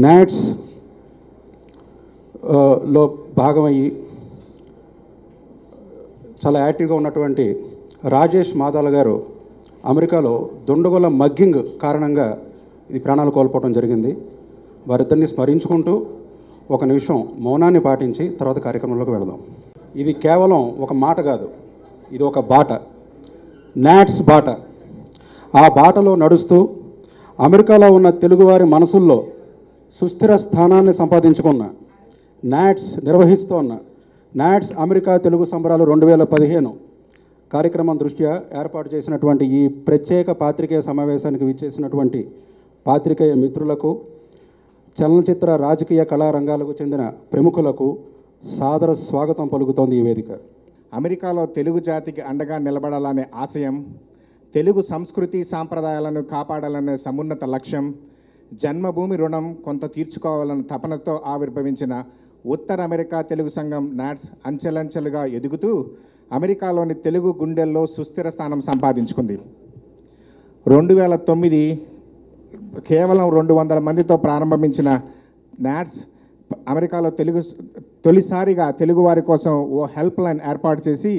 NATS లో భాగమయ్యి చాలా యాక్టివ్గా ఉన్నటువంటి రాజేష్ మాదాల గారు అమెరికాలో దుండగుల మగ్గింగ్ కారణంగా ఇది ప్రాణాలు కోల్పోవడం జరిగింది. వారిద్దరిని స్మరించుకుంటూ ఒక నిమిషం మౌనాన్ని పాటించి తర్వాత కార్యక్రమంలోకి వెళదాం. ఇది కేవలం ఒక మాట కాదు, ఇది ఒక బాట, నాట్స్ బాట. ఆ బాటలో నడుస్తూ అమెరికాలో ఉన్న తెలుగువారి మనసుల్లో సుస్థిర స్థానాన్ని సంపాదించుకున్న నాట్స్ నిర్వహిస్తోన్న నాట్స్ అమెరికా తెలుగు సంబరాలు 2015 కార్యక్రమం దృష్ట్యా ఏర్పాటు చేసినటువంటి ఈ ప్రత్యేక పాత్రికేయ సమావేశానికి విచ్చేసినటువంటి పాత్రికేయ మిత్రులకు, చలనచిత్ర రాజకీయ కళారంగాలకు చెందిన ప్రముఖులకు సాదర స్వాగతం పలుకుతోంది ఈ వేదిక. అమెరికాలో తెలుగు జాతికి అండగా నిలబడాలనే ఆశయం, తెలుగు సంస్కృతి సాంప్రదాయాలను కాపాడాలనే సమున్నత లక్ష్యం, జన్మభూమి రుణం కొంత తీర్చుకోవాలన్న తపనతో ఆవిర్భవించిన ఉత్తర అమెరికా తెలుగు సంఘం నాట్స్ అంచెలంచెలుగా ఎదుగుతూ అమెరికాలోని తెలుగు గుండెల్లో సుస్థిర స్థానం సంపాదించుకుంది. 2009 కేవలం 200 మందితో ప్రారంభించిన నాట్స్ అమెరికాలో తొలిసారిగా తెలుగువారి కోసం ఓ హెల్ప్ లైన్ ఏర్పాటు చేసి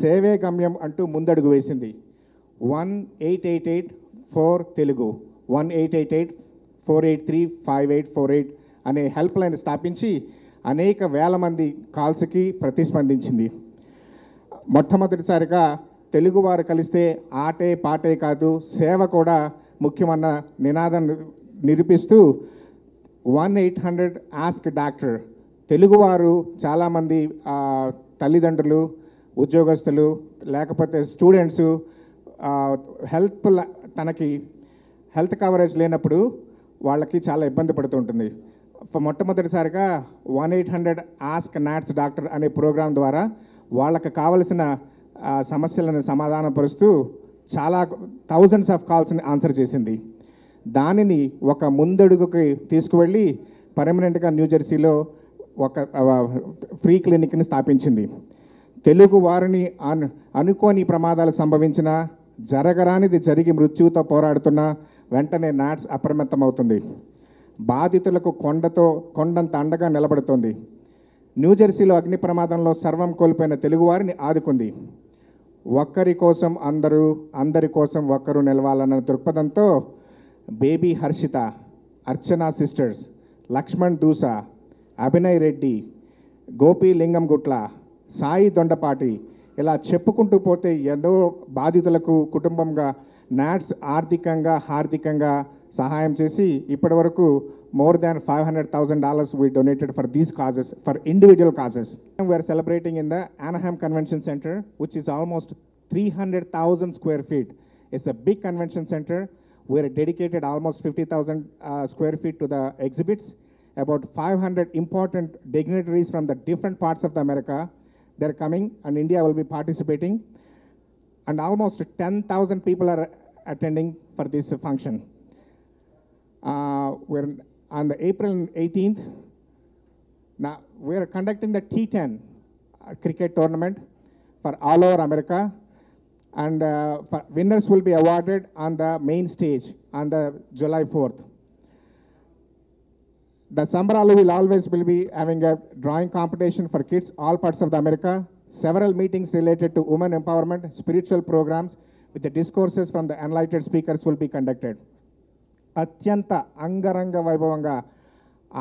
సేవే గమ్యం అంటూ ముందడుగు వేసింది. 1-888-4 తెలుగు 1-888-483-5848 అనే హెల్ప్ లైన్ స్థాపించి అనేక వేల మంది కాల్స్కి ప్రతిస్పందించింది. మొట్టమొదటిసారిగా తెలుగువారు కలిస్తే ఆటే పాటే కాదు సేవ కూడా ముఖ్యమన్న నినాదం నిరూపిస్తూ 1-800 ఆస్క్ డాక్టర్. తెలుగువారు చాలామంది తల్లిదండ్రులు, ఉద్యోగస్తులు, లేకపోతే స్టూడెంట్స్ తనకి హెల్త్ కవరేజ్ లేనప్పుడు వాళ్ళకి చాలా ఇబ్బంది పడుతుంటుంది. మొట్టమొదటిసారిగా 1-800 ఆస్క్ నాట్స్ డాక్టర్ అనే ప్రోగ్రాం ద్వారా వాళ్ళకి కావలసిన సమస్యలను సమాధానపరుస్తూ చాలా థౌజండ్స్ ఆఫ్ కాల్స్ని ఆన్సర్ చేసింది. దానిని ఒక ముందడుగుకి తీసుకువెళ్ళి పర్మనెంట్గా న్యూజెర్సీలో ఒక ఫ్రీ క్లినిక్ని స్థాపించింది. తెలుగు వారిని అనుకోని ప్రమాదాలు సంభవించిన, జరగరానిది జరిగి మృత్యువుతో పోరాడుతున్న వెంటనే నాట్స్ అప్రమత్తమవుతుంది. బాధితులకు కొండంత అండగా నిలబడుతోంది. న్యూజెర్సీలో అగ్ని ప్రమాదంలో సర్వం కోల్పోయిన తెలుగువారిని ఆదుకుంది. ఒక్కరి కోసం అందరూ, అందరి కోసం ఒక్కరు నిలవాలన్న దృక్పథంతో బేబీ హర్షిత, అర్చనా సిస్టర్స్, లక్ష్మణ్ దూసా, అభినయ్ రెడ్డి, గోపి లింగం గుట్ల, సాయి దొండపాటి ఇలా చెప్పుకుంటూ పోతే ఎన్నో బాధితులకు కుటుంబంగా నాట్స్ ఆర్థికంగా హార్దికంగా సహాయం చేసి ఇప్పటి వరకు more than $500,000 we donated for these causes, for individual causes. We are celebrating in the Anaheim Convention Center, which is almost 300,000 square feet. It's a big convention center. We are dedicated almost 50,000 square feet to the exhibits. About 500 important dignitaries from the different parts of the America, they're coming and India will be participating. And almost 10,000 people are attending for this function. We're on the April 18th, now we are conducting the T10 cricket tournament for all over America, and winners will be awarded on the main stage on the July 4th. The Sambaralu will always be having a drawing competition for kids all parts of the America, several meetings related to women empowerment, spiritual programs with the discourses from the enlightened speakers will be conducted. అత్యంత అంగరంగ వైభవంగా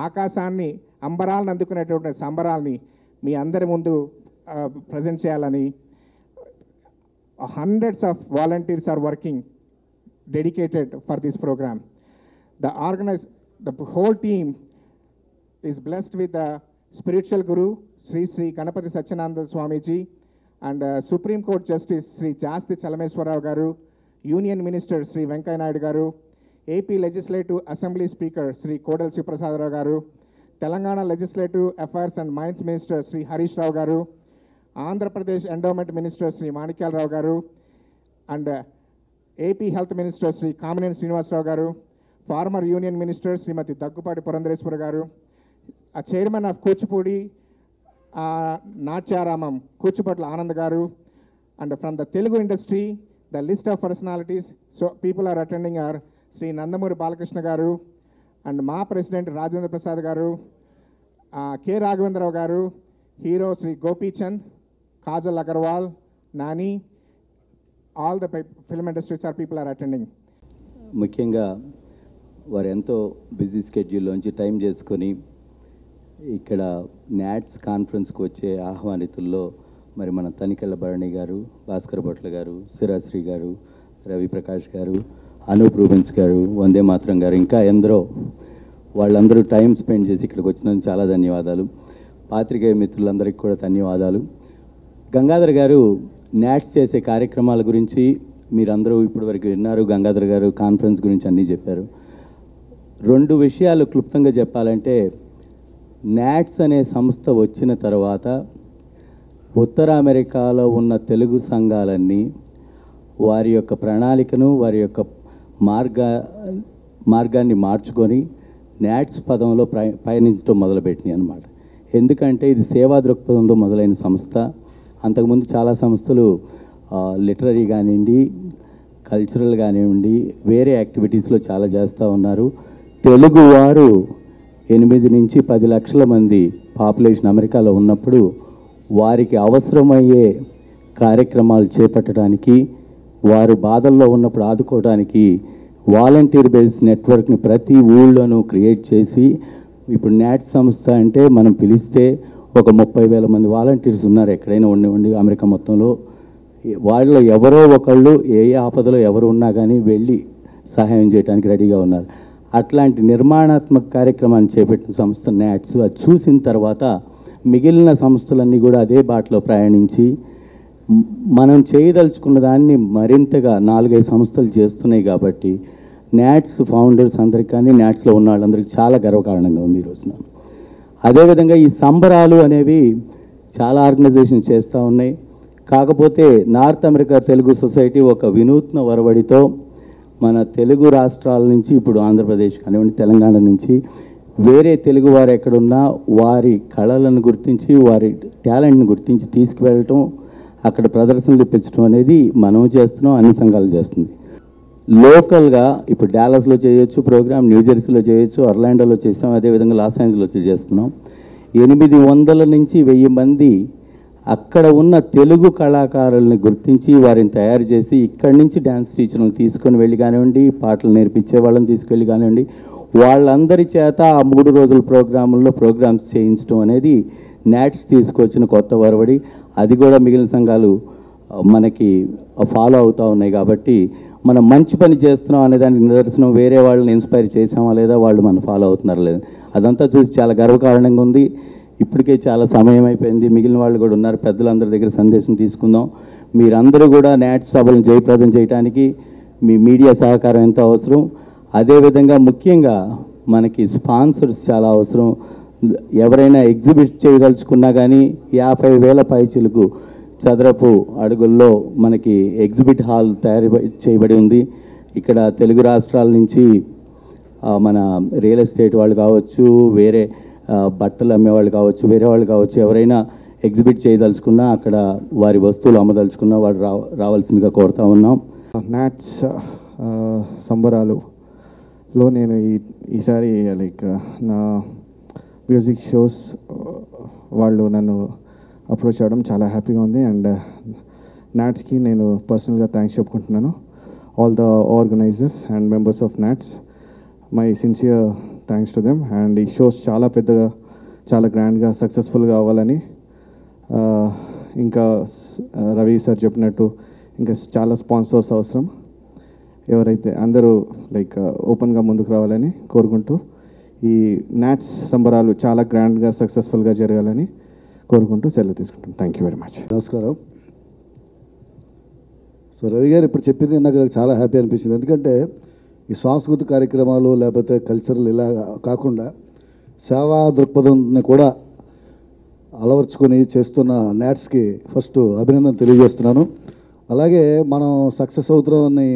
ఆకాశాన్ని అంబరాలను అందుకునేటువంటి సంబరాల్ని మీ అందరి ముందు present చేయాలని hundreds of volunteers are working dedicated for this program. The whole team is blessed with the spiritual guru Sri Ganapati Satyananda Swamiji and Supreme Court Justice Sri Jasti Chalameswarao Garu, Union Minister Sri Venkaya Naidu Garu, AP Legislative Assembly Speaker Sri Kodal Sivaprasad Rao Garu, Telangana Legislative Affairs and Mines Minister Sri Harish Rao Garu, Andhra Pradesh Endowment Minister Sri Manikyal Rao Garu, and AP Health Minister Sri Kamineని Srinivasarao Garu, former Union Minister Srimati Daggupati Purandareswari Garu, a Chairman of Kuchipudi Natyaramam Kuchipatla Anand Garu, and from the Telugu industry, the list of personalities, so people are attending are Sri Nandamuri Balakrishna Garu, and మా president Rajendra Prasad garu, K Raghavendrarao garu, hero Shri Gopichand, Kajal Agarwal, Nani, all the film industry star people are attending. ముఖ్యంగా వారు ఎంతో busy స్కెడ్యూల్లోంచి time చేసుకొని ఇక్కడ NATS కాన్ఫరెన్స్కి వచ్చే ఆహ్వానితుల్లో మరి మన తనికెళ్ళ భరణి గారు, భాస్కర్ భట్ల గారు, సిరాశ్రీ గారు, రవి ప్రకాష్ గారు, అనూప్ రూబెన్స్ గారు, వందే మాత్రం గారు, ఇంకా ఎందరో వాళ్ళందరూ టైం స్పెండ్ చేసి ఇక్కడికి వచ్చినందుకు చాలా ధన్యవాదాలు. పాత్రికేయ మిత్రులందరికీ కూడా ధన్యవాదాలు. గంగాధర్ గారు నాట్స్ చేసే కార్యక్రమాల గురించి మీరందరూ ఇప్పటివరకు విన్నారు. గంగాధర్ గారు కాన్ఫరెన్స్ గురించి అన్నీ చెప్పారు. 2 విషయాలు క్లుప్తంగా చెప్పాలంటే, నాట్స్ అనే సంస్థ వచ్చిన తర్వాత ఉత్తర అమెరికాలో ఉన్న తెలుగు సంఘాలన్నీ వారి యొక్క ప్రణాళికను, వారి యొక్క మార్గాన్ని మార్చుకొని నాట్స్ పదంలో పయనించడం మొదలుపెట్టినాయి అన్నమాట. ఎందుకంటే ఇది సేవా దృక్పథంతో మొదలైన సంస్థ. అంతకుముందు చాలా సంస్థలు లిటరరీ కానివ్వండి, కల్చరల్ కానివ్వండి, వేరే యాక్టివిటీస్లో చాలా చేస్తూ ఉన్నారు. తెలుగు వారు 8 నుంచి 10 లక్షల మంది పాపులేషన్ అమెరికాలో ఉన్నప్పుడు వారికి అవసరమయ్యే కార్యక్రమాలు చేపట్టడానికి, వారు బాధల్లో ఉన్నప్పుడు ఆదుకోవడానికి వాలంటీర్ బేస్డ్ నెట్వర్క్ని ప్రతి ఊళ్ళోనూ క్రియేట్ చేసి, ఇప్పుడు నాట్ సంస్థ అంటే మనం పిలిస్తే ఒక 30,000 మంది వాలంటీర్స్ ఉన్నారు ఎక్కడైనా ఉండి అమెరికా మొత్తంలో. వాళ్ళలో ఎవరో ఒకళ్ళు ఏ ఆపదలో ఎవరు ఉన్నా కానీ వెళ్ళి సహాయం చేయడానికి రెడీగా ఉన్నారు. అట్లాంటి నిర్మాణాత్మక కార్యక్రమాన్ని చేపట్టిన సంస్థ నాట్స్. అది చూసిన తర్వాత మిగిలిన సంస్థలన్నీ కూడా అదే బాటలో ప్రయాణించి మనం చేయదలుచుకున్న దాన్ని మరింతగా 4-5 సంస్థలు చేస్తున్నాయి. కాబట్టి నాట్స్ ఫౌండర్స్ అందరికీ కానీ నాట్స్లో ఉన్న వాళ్ళందరికీ చాలా గర్వకారణంగా ఉంది ఈరోజున. అదేవిధంగా ఈ సంబరాలు అనేవి చాలా ఆర్గనైజేషన్ చేస్తూ ఉన్నాయి. కాకపోతే నార్త్ అమెరికా తెలుగు సొసైటీ ఒక వినూత్న ఒరవడితో మన తెలుగు రాష్ట్రాల నుంచి, ఇప్పుడు ఆంధ్రప్రదేశ్ కానివ్వండి, తెలంగాణ నుంచి వేరే తెలుగు వారు ఎక్కడున్నా వారి కళలను గుర్తించి, వారి టాలెంట్ని గుర్తించి తీసుకువెళ్ళటం, అక్కడ ప్రదర్శనలు ఇప్పించడం అనేది మనం చేస్తున్నాం, అన్ని సంఘాలు చేస్తుంది. లోకల్గా ఇప్పుడు డాలస్లో చేయొచ్చు ప్రోగ్రామ్, న్యూజెర్సీలో చేయొచ్చు, అర్లాండోలో చేస్తాం, అదేవిధంగా లాస్ ఏంజల్స్లో చేస్తున్నాం. 800 నుంచి 1000 మంది అక్కడ ఉన్న తెలుగు కళాకారుల్ని గుర్తించి వారిని తయారు చేసి ఇక్కడి నుంచి డ్యాన్స్ టీచర్లను తీసుకొని వెళ్ళి కానివ్వండి, పాటలు నేర్పించే వాళ్ళని తీసుకెళ్ళి కానివ్వండి, వాళ్ళందరి చేత ఆ 3 రోజుల ప్రోగ్రామ్స్ చేయించడం అనేది నాట్స్ తీసుకొచ్చిన కొత్త వరవడి. అది కూడా మిగిలిన సంఘాలు మనకి ఫాలో అవుతూ ఉన్నాయి. కాబట్టి మనం మంచి పని చేస్తున్నాం అనే దానికి నిదర్శనం వేరే వాళ్ళని ఇన్స్పైర్ చేసామా లేదా, వాళ్ళు మనం ఫాలో అవుతున్నారా లేదా, అదంతా చూసి చాలా గర్వకారణంగా ఉంది. ఇప్పటికే చాలా సమయం అయిపోయింది. మిగిలిన వాళ్ళు కూడా ఉన్నారు, పెద్దలందరి దగ్గర సందేశం తీసుకుందాం. మీరందరూ కూడా నాట్స్ సభలను జయప్రదం చేయడానికి మీ మీడియా సహకారం ఎంతో అవసరం. అదేవిధంగా ముఖ్యంగా మనకి స్పాన్సర్స్ చాలా అవసరం. ఎవరైనా ఎగ్జిబిట్ చేయదలుచుకున్నా కానీ 50,000 పైచిలకు చదరపు అడుగుల్లో మనకి ఎగ్జిబిట్ హాల్ తయారు చేయబడి ఉంది. ఇక్కడ తెలుగు రాష్ట్రాల నుంచి మన రియల్ ఎస్టేట్ వాళ్ళు కావచ్చు, వేరే బట్టలు అమ్మేవాళ్ళు కావచ్చు, వేరే వాళ్ళు కావచ్చు, ఎవరైనా ఎగ్జిబిట్ చేయదలుచుకున్నా, అక్కడ వారి వస్తువులు అమ్మదలుచుకున్నా వాళ్ళు రావాల్సిందిగా కోరుతా ఉన్నాం. నాట్స్ సంబరాలులో నేను ఈసారి లైక్ నా మ్యూజిక్ షోస్ వాళ్ళు నన్ను అప్రోచ్ అవ్వడం చాలా హ్యాపీగా ఉంది. అండ్ నాట్స్కి నేను పర్సనల్గా థ్యాంక్స్ చెప్పుకుంటున్నాను. All the organisers and members of NATS, my sincere thanks to them. And ఈ షోస్ చాలా పెద్దగా, చాలా గ్రాండ్గా సక్సెస్ఫుల్గా అవ్వాలని, ఇంకా రవి సార్ చెప్పినట్టు ఇంకా చాలా స్పాన్సర్స్ అవసరం. ఎవరైతే అందరూ లైక్ ఓపెన్గా ముందుకు రావాలని కోరుకుంటూ, ఈ నాట్స్ సంబరాలు చాలా గ్రాండ్గా సక్సెస్ఫుల్గా జరగాలని కోరుకుంటూ సెలవు తీసుకుంటాం. Thank you very much. నమస్కారం. సో రవి గారు ఇప్పుడు చెప్పింది నాకు చాలా హ్యాపీ అనిపించింది. ఎందుకంటే ఈ సాంస్కృతిక కార్యక్రమాలు లేకపోతే కల్చరల్ ఇలా కాకుండా సేవా దృక్పథాన్ని కూడా అలవర్చుకొని చేస్తున్న నాట్స్కి ఫస్ట్ అభినందన తెలియజేస్తున్నాను. అలాగే మనం సక్సెస్ అవుతున్నామని,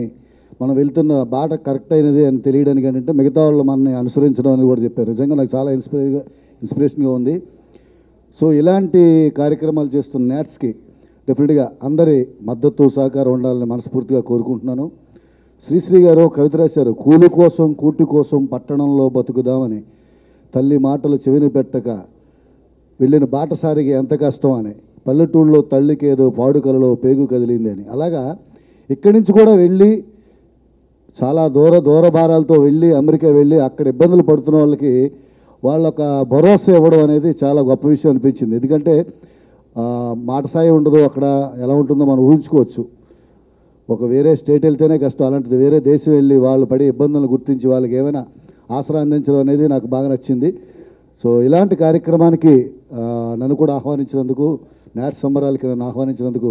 మనం వెళ్తున్న బాట కరెక్ట్ అయినది అని తెలియడానికి ఏంటంటే మిగతా వాళ్ళు మనల్ని అనుసరించడం అని కూడా చెప్పారు. నిజంగా నాకు చాలా ఇన్స్పిరేషన్గా ఉంది. సో ఇలాంటి కార్యక్రమాలు చేస్తున్న నాట్స్కి డెఫినెట్గా అందరి మద్దతు సహకారం ఉండాలని మనస్ఫూర్తిగా కోరుకుంటున్నాను. శ్రీశ్రీ గారు కవిత రాశారు, కూలి కోసం కూటి కోసం పట్టణంలో బతుకుదామని, తల్లి మాటలు చెవిని పెట్టక వెళ్ళిన బాటసారికి ఎంత కష్టం అని, పల్లెటూళ్ళలో తల్లికేదో పాడుకలలో పేగు కదిలింది అని. అలాగా ఇక్కడి నుంచి కూడా వెళ్ళి చాలా దూర భారాలతో వెళ్ళి అమెరికా వెళ్ళి అక్కడ ఇబ్బందులు పడుతున్న వాళ్ళకి వాళ్ళొక భరోసా ఇవ్వడం అనేది చాలా గొప్ప విషయం అనిపించింది. ఎందుకంటే మాట సాయం ఉండదు అక్కడ, ఎలా ఉంటుందో మనం ఊహించుకోవచ్చు. ఒక వేరే స్టేట్ వెళ్తేనే కష్టం, అలాంటిది వేరే దేశం వెళ్ళి వాళ్ళు పడే ఇబ్బందులను గుర్తించి వాళ్ళకి ఏమైనా ఆసరా అందించడం అనేది నాకు బాగా నచ్చింది. సో ఇలాంటి కార్యక్రమానికి నన్ను కూడా ఆహ్వానించినందుకు, నాట్స్ సంబరాలకి నన్ను ఆహ్వానించినందుకు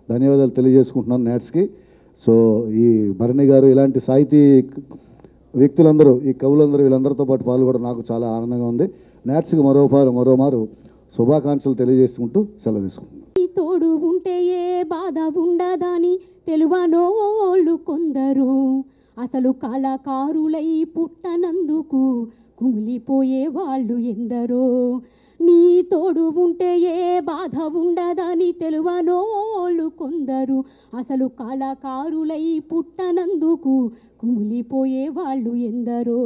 ధన్యవాదాలు తెలియజేసుకుంటున్నాను నాట్స్కి. సో ఈ భరణి గారు ఇలాంటి సాహితీ వ్యక్తులందరూ, ఈ కవులందరూ వీళ్ళందరితో పాటు పాల్గొనడం నాకు చాలా ఆనందంగా ఉంది. నాట్స్కి మరోమారు శుభాకాంక్షలు తెలియజేసుకుంటూ సెలవు తీసుకుంటున్నాను. తోడు ఉంటే ఏ బాధ ఉండదని తెలువనోళ్ళు కొందరు, అసలు కళాకారులై పుట్టనందుకు కుమిలిపోయే వాళ్ళు ఎందరో. నీ తోడు ఉంటే ఏ బాధ ఉండదని తెలువనోళ్ళు కొందరు, అసలు కళాకారులై పుట్టనందుకు కుమిలిపోయే వాళ్ళు ఎందరో.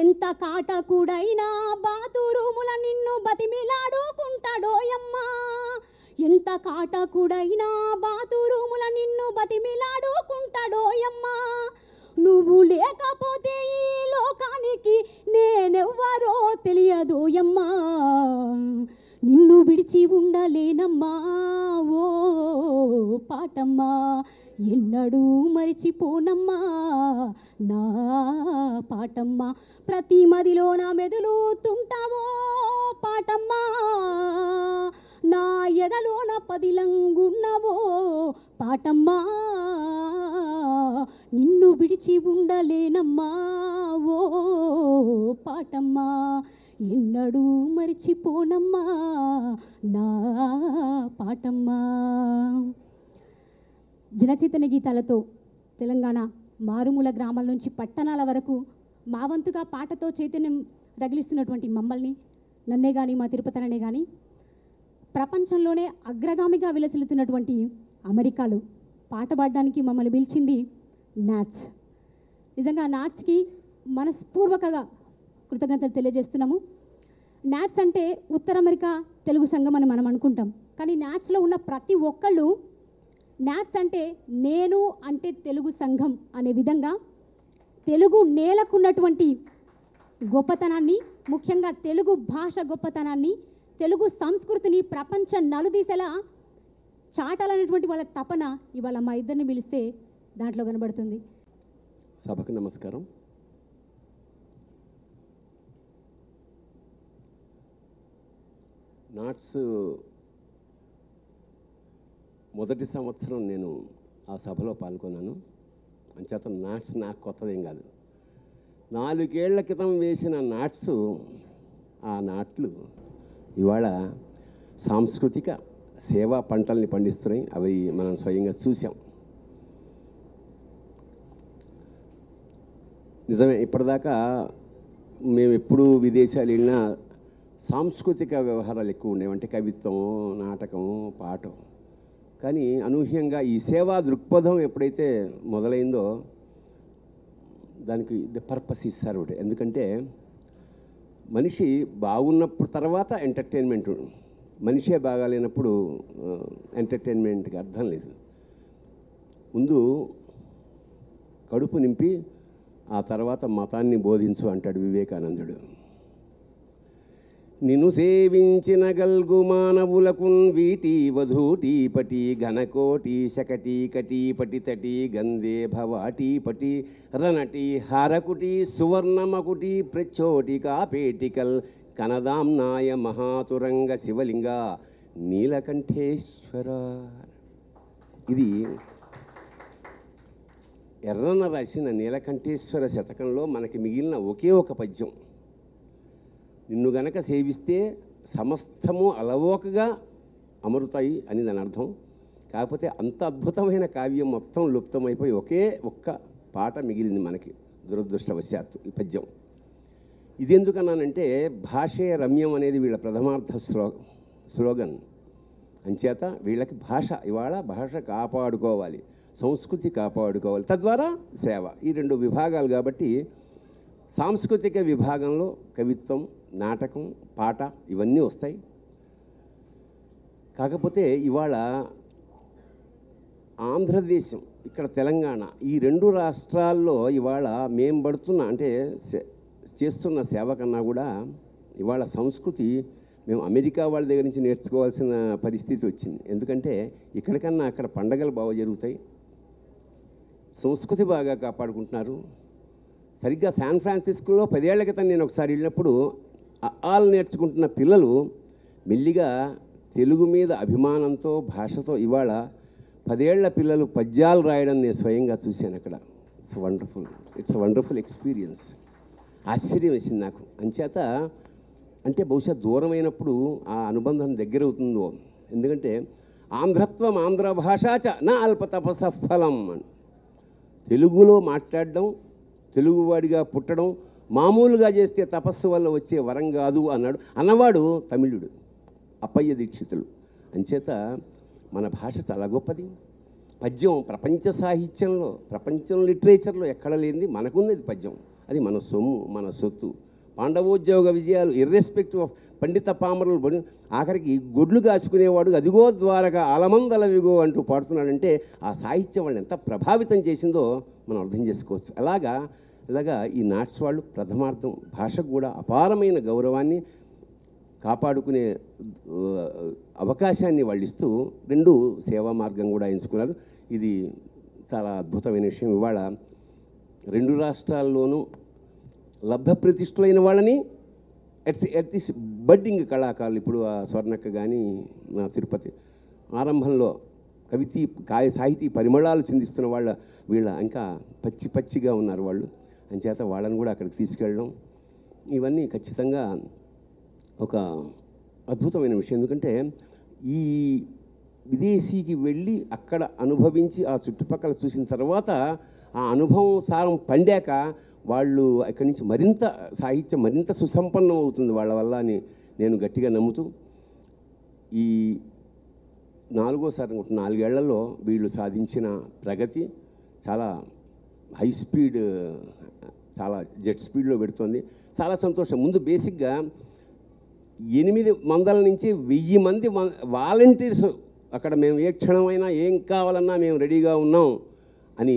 ఎంత కాటకుడైనా బాతురూముల నిన్ను బతిమిలాడుకుంటాడోయమ్మా, ఎంత కాటకుడైనా బాతురూముల నిన్ను బతిమిలాడుకుంటాడోయమ్మా. నువ్వు లేకపోతే ఈ లోకానికి నేనెవ్వరో తెలియదోయమ్మా, నిన్ను విడిచి ఉండలేనమ్మా ఓ పాటమ్మా, ఎన్నడూ మరిచిపోనమ్మా నా పాటమ్మా. ప్రతి మదిలో నా మెదులుతుంటావో పాటమ్మా, నా ఎదలోన పదిలంగున్నవో పాటమ్మా, నిన్ను విడిచి ఉండలేనమ్మా ఓ పాటమ్మా, ఎన్నడూ మరిచిపోనమ్మా నా పాటమ్మా. జనచైతన్య గీతాలతో తెలంగాణ మారుమూల గ్రామాల నుంచి పట్టణాల వరకు మా వంతుగా పాటతో చైతన్యం రగిలిస్తున్నటువంటి మమ్మల్ని, నన్నే కానీ మా తిరుపతినే కానీ, ప్రపంచంలోనే అగ్రగామిగా విలసిల్లుతున్నటువంటి అమెరికాలో పాట పాడడానికి మమ్మల్ని పిలిచింది నాట్స్. నిజంగా నాట్స్కి మనస్పూర్వకంగా కృతజ్ఞతలు తెలియజేస్తున్నాము. నాట్స్ అంటే ఉత్తర అమెరికా తెలుగు సంఘం అని మనం అనుకుంటాం, కానీ నాట్స్లో ఉన్న ప్రతి ఒక్కళ్ళు నాట్స్ అంటే నేను అంటే తెలుగు సంఘం అనే విధంగా తెలుగు నేలకున్నటువంటి గొప్పతనాన్ని, ముఖ్యంగా తెలుగు భాష గొప్పతనాన్ని, తెలుగు సంస్కృతిని ప్రపంచ నలుదిశలా చాటాలనేటువంటి వాళ్ళ తపన ఇవాళ మా ఇద్దరిని పిలిస్తే దాంట్లో కనబడుతుంది. సభకు నమస్కారం. నాట్స్ మొదటి సంవత్సరం నేను ఆ సభలో పాల్గొన్నాను. అంచేత నాట్స్ నాకు కొత్తదేం కాదు. 4 ఏళ్ల క్రితం వేసిన నాట్స్, ఆ నాట్లు ఇవాళ సాంస్కృతిక సేవా పంటల్ని పండిస్తున్నాయి. అవి మనం స్వయంగా చూసాం. నిజమే, ఇప్పటిదాకా మేము ఎప్పుడు విదేశాలు వెళ్ళినా సాంస్కృతిక వ్యవహారాలు ఎక్కువ ఉండేవి, అంటే కవిత్వం, నాటకం, పాఠం. కానీ అనూహ్యంగా ఈ సేవా దృక్పథం ఎప్పుడైతే మొదలైందో దానికి ద పర్పస్ ఈజ్ సర్వ్డ్. ఎందుకంటే మనిషి బాగున్నప్పుడు తర్వాత ఎంటర్టైన్మెంట్, మనిషే బాగాలేనప్పుడు ఎంటర్టైన్మెంట్కి అర్థం లేదు. ముందు కడుపు నింపి ఆ తర్వాత మతాన్ని బోధించు అంటాడు వివేకానందుడు. నిన్ను సేవించిన గల్గు మానవులకున్ వీటి వధూటి పటి ఘనకోటి శకటి కటి పటి తటి గంధే భవాటి పటి రనటి హారకుటి సువర్ణమకుటి ప్రచోటి కాపేటికల్ కనదాంనాయ మహాతురంగ శివలింగ నీలకంఠేశ్వర. ఇది ఎర్రన రాసిన నీలకంఠేశ్వర శతకంలో మనకి మిగిలిన ఒకే ఒక పద్యం. నిన్ను గనక సేవిస్తే సమస్తము అలవోకగా అమరుతాయి అని దాని అర్థం. కాకపోతే అంత అద్భుతమైన కావ్యం మొత్తం లుప్తమైపోయి ఒకే ఒక్క పాట మిగిలింది మనకి, దురదృష్టవశాత్తు ఈ పద్యం. ఇది ఎందుకన్నానంటే భాషే రమ్యం అనేది వీళ్ళ ప్రథమార్థ స్లోగన్. అంచేత వీళ్ళకి భాష, ఇవాళ భాష కాపాడుకోవాలి, సంస్కృతి కాపాడుకోవాలి, తద్వారా సేవ, ఈ 2 విభాగాలు. కాబట్టి సాంస్కృతిక విభాగంలో కవిత్వం, నాటకం, పాట ఇవన్నీ వస్తాయి. కాకపోతే ఇవాళ ఆంధ్రదేశం, ఇక్కడ తెలంగాణ, ఈ 2 రాష్ట్రాల్లో ఇవాళ మేము పడుతున్న అంటే చేస్తున్న సేవ కన్నా కూడా ఇవాళ సంస్కృతి మేము అమెరికా వాళ్ళ దగ్గర నుంచి నేర్చుకోవాల్సిన పరిస్థితి వచ్చింది. ఎందుకంటే ఇక్కడికన్నా అక్కడ పండగలు బాగా జరుగుతాయి, సంస్కృతి బాగా కాపాడుకుంటున్నారు. సరిగ్గా శాన్ ఫ్రాన్సిస్కోలో 10 ఏళ్ల క్రితం నేను ఒకసారి వెళ్ళినప్పుడు ఆల్ నేర్చుకుంటున్న పిల్లలు మెల్లిగా తెలుగు మీద అభిమానంతో, భాషతో ఇవాళ 10 ఏళ్ల పిల్లలు పద్యాలు రాయడం నేను స్వయంగా చూశాను అక్కడ. It's wonderful experience. ఆశ్చర్యం వేసింది నాకు. అంచేత అంటే బహుశా దూరమైనప్పుడు ఆ అనుబంధం దగ్గర అవుతుందో. ఎందుకంటే ఆంధ్రత్వం ఆంధ్ర భాషాచ నా అల్ప తపసఫలం అని, తెలుగులో మాట్లాడడం, తెలుగువాడిగా పుట్టడం మామూలుగా చేస్తే తపస్సు వల్ల వచ్చే వరం కాదు అన్నవాడు తమిళుడు అప్పయ్య దీక్షితులు. అంచేత మన భాష చాలా గొప్పది. పద్యం ప్రపంచ సాహిత్యంలో, ప్రపంచం లిటరేచర్లో ఎక్కడ లేనిది మనకున్నది పద్యం. అది మన సొమ్ము, మన సొత్తు. పాండవోద్యోగ విజయాలు ఇర్రెస్పెక్టివ్ ఆఫ్ పండిత పామరులు, ఆఖరికి గొడ్లు కాచుకునేవాడు అదిగో ద్వారక ఆలమందలవిగో అంటూ పాడుతున్నాడంటే ఆ సాహిత్యం వాళ్ళని ఎంత ప్రభావితం చేసిందో మనం అర్థం చేసుకోవచ్చు. ఇలాగా ఈ నాట్స్ వాళ్ళు ప్రథమార్థం భాషకు కూడా అపారమైన గౌరవాన్ని కాపాడుకునే అవకాశాన్ని వాళ్ళు ఇస్తూ 2 సేవా మార్గం కూడా ఎంచుకున్నారు. ఇది చాలా అద్భుతమైన విషయం. ఇవాళ 2 రాష్ట్రాల్లోనూ లబ్ధ ప్రతిష్ఠులైన వాళ్ళని ఎట్ దిస్ బడ్డింగ్ కళాకారులు, ఇప్పుడు ఆ స్వర్ణక్క కానీ నా తిరుపతి ఆరంభంలో సాహితీ పరిమళాలు చిందిస్తున్న వీళ్ళ ఇంకా పచ్చిగా ఉన్నారు వాళ్ళు. అంచేత వాళ్ళని కూడా అక్కడికి తీసుకెళ్ళడం ఇవన్నీ ఖచ్చితంగా ఒక అద్భుతమైన విషయం. ఎందుకంటే ఈ విదేశీకి వెళ్ళి అక్కడ అనుభవించి ఆ చుట్టుపక్కల చూసిన తర్వాత ఆ అనుభవం సారం పండాక వాళ్ళు అక్కడి నుంచి మరింత సాహిత్యం మరింత సుసంపన్నం అవుతుంది వాళ్ళ వల్ల అని నేను గట్టిగా నమ్ముతూ, ఈ 4వ 4 ఏళ్లలో వీళ్ళు సాధించిన ప్రగతి చాలా హై స్పీడ్, చాలా జెట్ స్పీడ్లో పెడుతుంది. చాలా సంతోషం. ముందు బేసిక్గా 800 నుంచి 1000 మంది వాలంటీర్స్ అక్కడ మేము ఏ క్షణమైనా ఏం కావాలన్నా మేము రెడీగా ఉన్నాం అని,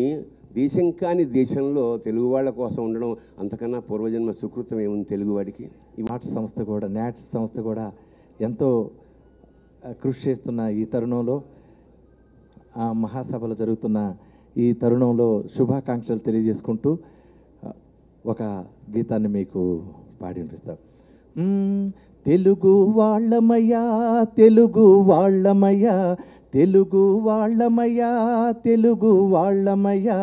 దేశం కాని దేశంలో తెలుగు వాళ్ళ కోసం ఉండడం అంతకన్నా పూర్వజన్మ సుకృతం ఏముంది తెలుగువాడికి. ఈ నాట్స్ సంస్థ కూడా, నాట్స్ సంస్థ కూడా ఎంతో కృషి చేస్తున్న ఈ తరుణంలో, ఆ మహాసభలు జరుగుతున్న ఈ తరుణంలో శుభాకాంక్షలు తెలియజేసుకుంటూ ఒక గీతాన్ని మీకు పాడి వినిపిస్తాం. తెలుగు వాళ్ళమయ్యా, తెలుగు వాళ్ళమయ్యా, తెలుగు వాళ్ళమయ్యా, తెలుగు వాళ్ళమయ్యా,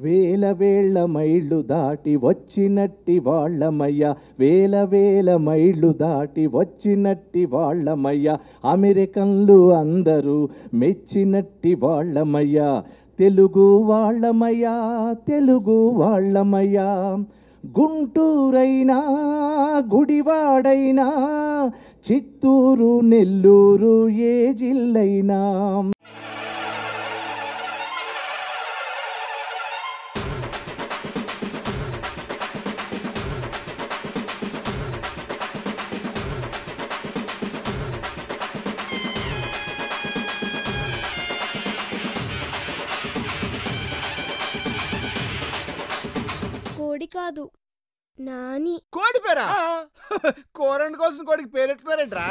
వేల మైళ్ళు దాటి వచ్చినట్టి వాళ్ళమయ్యా, వేల మైళ్ళు దాటి వచ్చినట్టి వాళ్ళమయ్యా, అమెరికన్లు అందరూ మెచ్చినట్టి వాళ్ళమయ్యా, తెలుగు వాళ్ళమయ్యా, తెలుగు వాళ్ళమయ్యా, గుంటూరైనా గుడివాడైనా చిత్తూరు నెల్లూరు ఏ జిల్లైనా. కోడి కాదు నాని. కోడి పేరా? కోరండి కోసం కోడికి పేరెట్టుకున్నారేంట్రా?